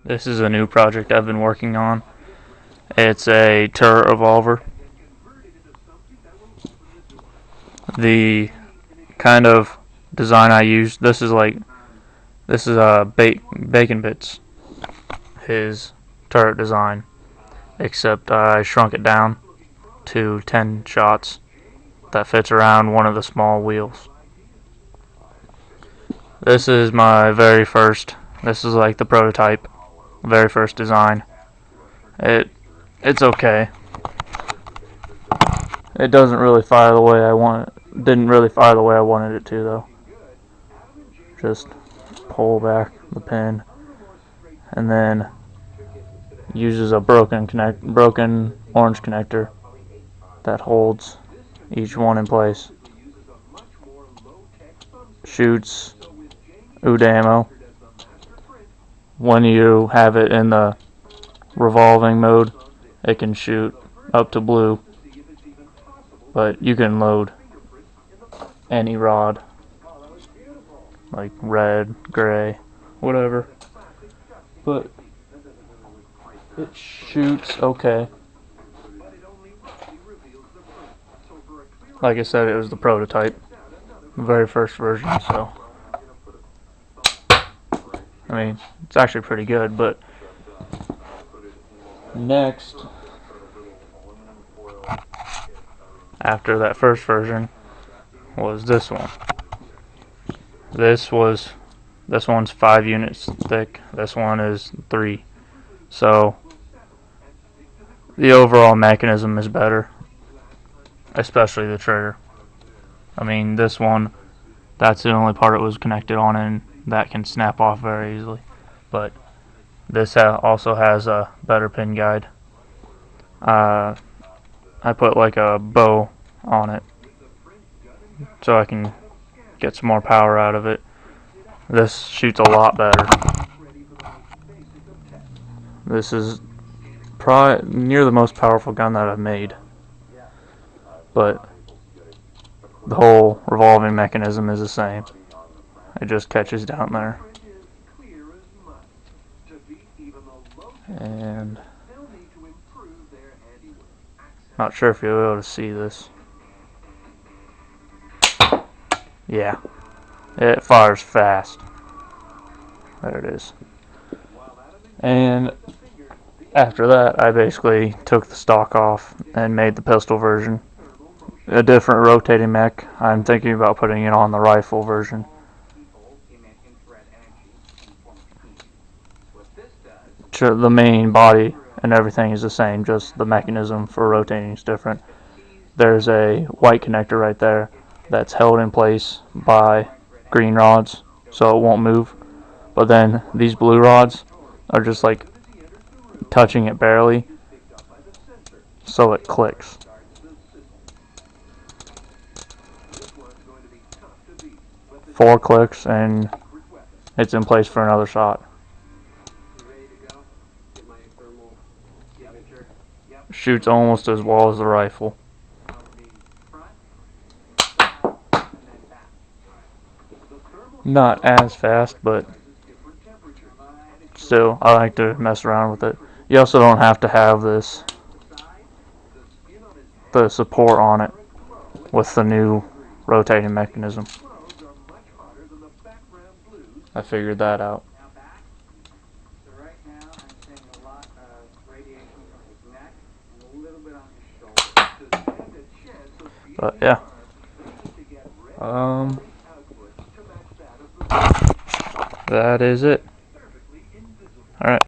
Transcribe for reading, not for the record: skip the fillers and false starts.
This is a new project I've been working on. It's a turret revolver. The kind of design I used, this is a Bakenbitz, his turret design, except I shrunk it down to 10 shots that fits around one of the small wheels. This is my very first, this is like the prototype, very first design. It's okay. It doesn't really fire the way I want it. Didn't really fire the way I wanted it to though. Just pull back the pin and then uses a broken orange connector that holds each one in place. Shoots OOD ammo. When you have it in the revolving mode, it can shoot up to blue, but you can load any rod, like red, gray, whatever, but it shoots okay. Like I said, it was the prototype, the very first version, so I mean, it's actually pretty good. But next, after that first version, was this one. This one's 5 units thick. This one is 3. So the overall mechanism is better, especially the trigger. I mean, this one, that's the only part it was connected on, and that can snap off very easily. But this also has a better pin guide. I put like a bow on it so I can get some more power out of it. This shoots a lot better. This is probably near the most powerful gun that I've made. But the whole revolving mechanism is the same. It just catches down there. And not sure if you'll be able to see this. Yeah, it fires fast. There it is. And after that, I basically took the stock off and made the pistol version. A different rotating mech. I'm thinking about putting it on the rifle version. The main body and everything is the same, just the mechanism for rotating is different. There's a white connector right there that's held in place by green rods so it won't move, but then these blue rods are just like touching it barely so it clicks. Four clicks and it's in place for another shot. Shoots almost as well as the rifle. Not as fast, but still, I like to mess around with it. You also don't have to have the support on it with the new rotating mechanism. I figured that out. But yeah, that is it. All right.